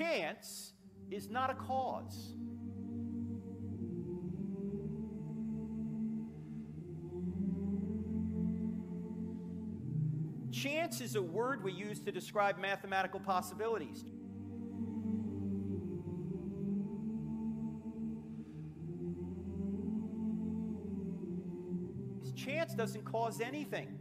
chance is not a cause. Chance is a word we use to describe mathematical possibilities. Chance doesn't cause anything.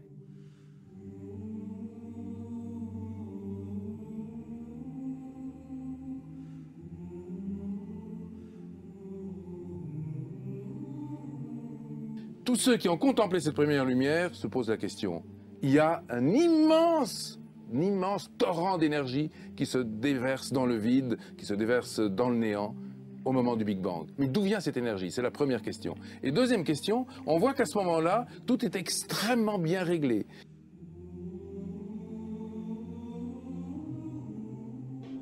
Tous ceux qui ont contemplé cette première lumière se posent la question. Il y a un immense torrent d'énergie qui se déverse dans le vide, qui se déverse dans le néant au moment du Big Bang. Mais d'où vient cette énergie? C'est la première question. Et deuxième question, on voit qu'à ce moment-là, tout est extrêmement bien réglé.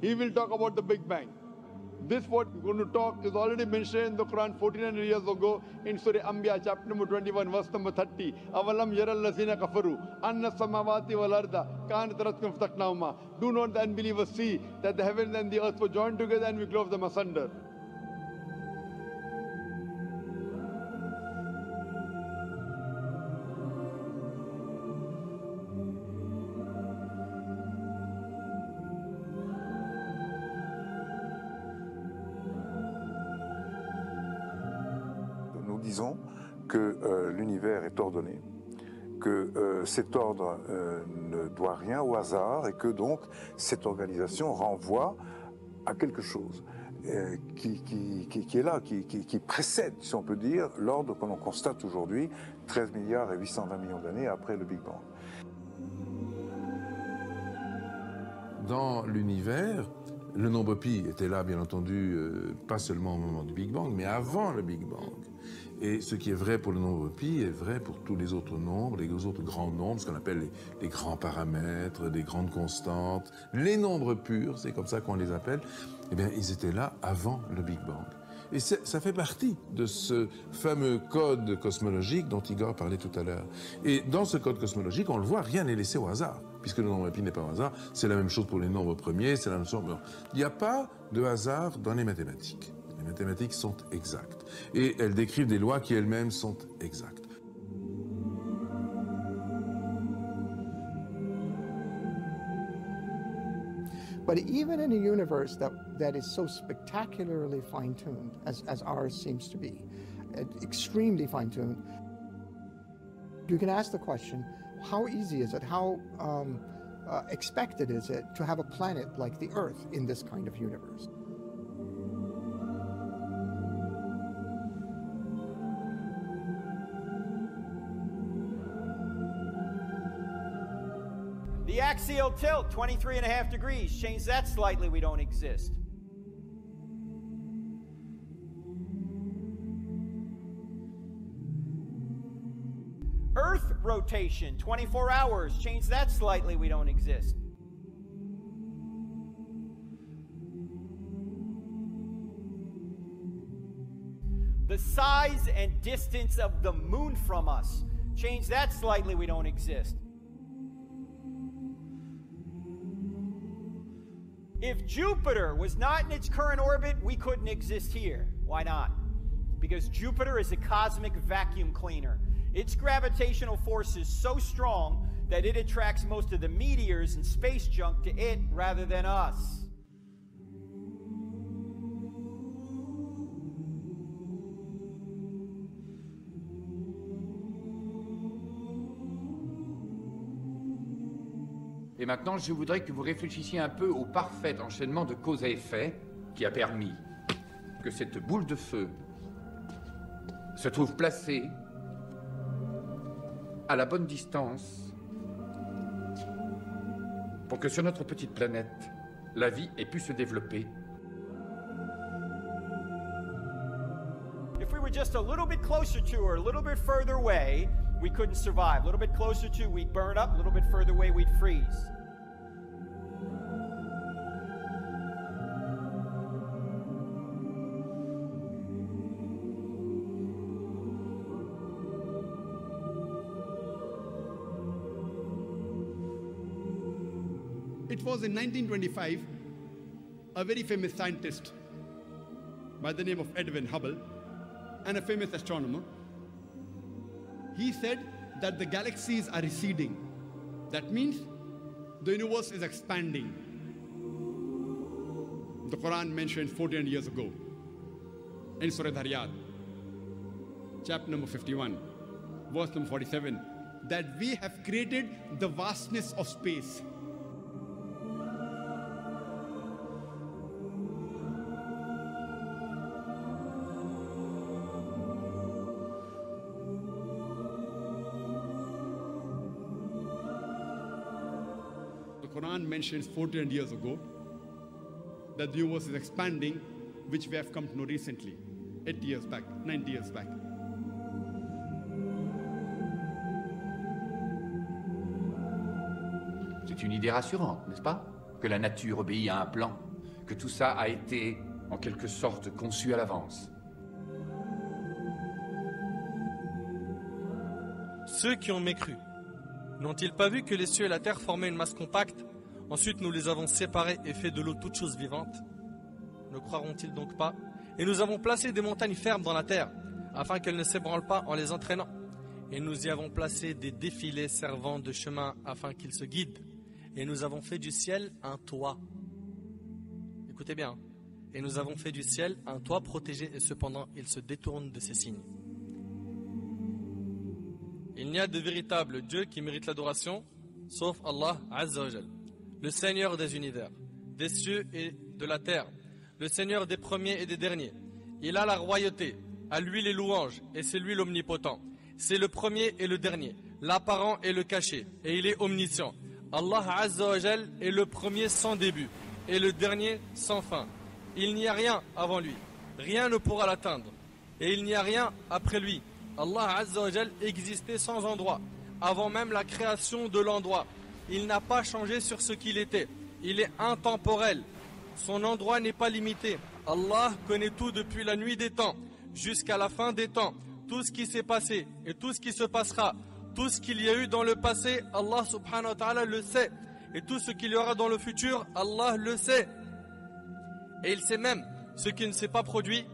He will talk about the Big Bang. This what we're going to talk is already mentioned in the Quran 1400 years ago in Surah Anbiya chapter number 21 verse number 30. Avalam yaral lazina kafaru anna samawati wal arda kanat ratkum ftaknahuma. Do not the unbelievers see that the heavens and the earth were joined together and we clove them asunder. Nous disons que l'univers est ordonné, que cet ordre ne doit rien au hasard et que donc cette organisation renvoie à quelque chose qui est là, qui précède, si on peut dire, l'ordre que l'on constate aujourd'hui, 13 milliards et 820 millions d'années après le Big Bang. Dans l'univers, le nombre pi était là, bien entendu, pas seulement au moment du Big Bang, mais avant le Big Bang. Et ce qui est vrai pour le nombre pi est vrai pour tous les autres nombres, les autres grands nombres, ce qu'on appelle les grands paramètres, les grandes constantes, les nombres purs, c'est comme ça qu'on les appelle. Eh bien, ils étaient là avant le Big Bang. Et ça fait partie de ce fameux code cosmologique dont Igor parlait tout à l'heure. Et dans ce code cosmologique, on le voit, rien n'est laissé au hasard, puisque le nombre pi n'est pas au hasard. C'est la même chose pour les nombres premiers, c'est la même chose. Il n'y a pas de hasard dans les mathématiques. Les mathématiques sont exactes. Et elles décrivent des lois qui elles-mêmes sont exactes. But even in a universe that is so spectacularly fine-tuned, as ours seems to be, extremely fine-tuned, you can ask the question, how easy is it, how expected is it to have a planet like the Earth in this kind of universe? The axial tilt, 23.5 degrees. Change that slightly, we don't exist. Earth rotation, 24 hours. Change that slightly, we don't exist. The size and distance of the moon from us. Change that slightly, we don't exist. If Jupiter was not in its current orbit, we couldn't exist here. Why not? Because Jupiter is a cosmic vacuum cleaner. Its gravitational force is so strong that it attracts most of the meteors and space junk to it rather than us. Et maintenant, je voudrais que vous réfléchissiez un peu au parfait enchaînement de cause à effet qui a permis que cette boule de feu se trouve placée à la bonne distance pour que sur notre petite planète, la vie ait pu se développer. If we were just a little bit closer to her, a little bit further away, we couldn't survive. A little bit closer to, we'd burn up. A little bit further away, we'd freeze. It was in 1925, a very famous scientist by the name of Edwin Hubble and a famous astronomer. He said that the galaxies are receding. That means the universe is expanding. The Quran mentioned 1400 years ago in Surah Dhariyat, chapter number 51, verse number 47, that we have created the vastness of space. The Quran mentions 1400 years ago that the universe is expanding, which we have come to know recently, 80 years back, 90 years back. C'est une idée rassurante, n'est-ce pas? Que la nature obéit à un plan, que tout ça a été, en quelque sorte, conçu à l'avance. Ceux qui ont mécru, n'ont-ils pas vu que les cieux et la terre formaient une masse compacte? Ensuite nous les avons séparés et fait de l'eau toute chose vivante. Ne croiront-ils donc pas? Et nous avons placé des montagnes fermes dans la terre, afin qu'elles ne s'ébranlent pas en les entraînant. Et nous y avons placé des défilés servant de chemin afin qu'ils se guident. Et nous avons fait du ciel un toit. Écoutez bien. Et nous avons fait du ciel un toit protégé et cependant il se détourne de ces signes. Il n'y a de véritable Dieu qui mérite l'adoration, sauf Allah Azza wa Jal, le Seigneur des univers, des cieux et de la terre, le Seigneur des premiers et des derniers. Il a la royauté, à lui les louanges, et c'est lui l'omnipotent. C'est le premier et le dernier, l'apparent et le caché, et il est omniscient. Allah Azza wa Jal est le premier sans début, et le dernier sans fin. Il n'y a rien avant lui, rien ne pourra l'atteindre, et il n'y a rien après lui. Allah Azza wa Jal existait sans endroit, avant même la création de l'endroit. Il n'a pas changé sur ce qu'il était. Il est intemporel. Son endroit n'est pas limité. Allah connaît tout depuis la nuit des temps jusqu'à la fin des temps. Tout ce qui s'est passé et tout ce qui se passera, tout ce qu'il y a eu dans le passé, Allah subhanahu wa ta'ala le sait. Et tout ce qu'il y aura dans le futur, Allah le sait. Et il sait même ce qui ne s'est pas produit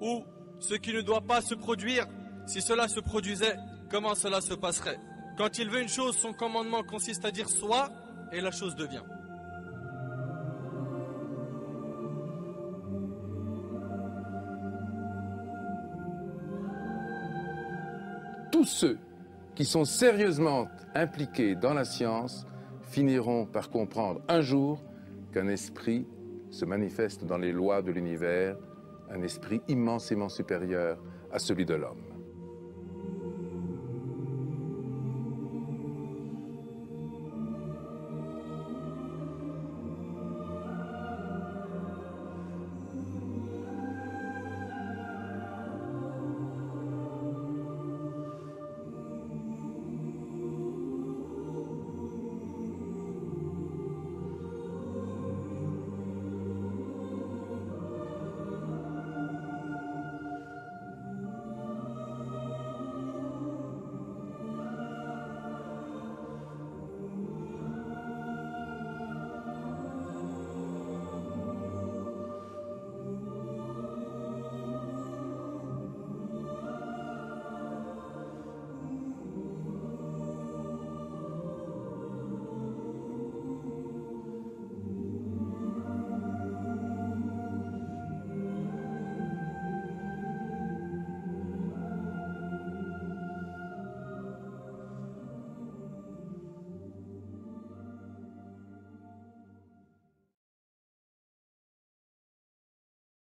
ou ce qui ne doit pas se produire. Si cela se produisait, comment cela se passerait? Quand il veut une chose, son commandement consiste à dire soit, et la chose devient. Tous ceux qui sont sérieusement impliqués dans la science finiront par comprendre un jour qu'un esprit se manifeste dans les lois de l'univers, un esprit immensément supérieur à celui de l'homme.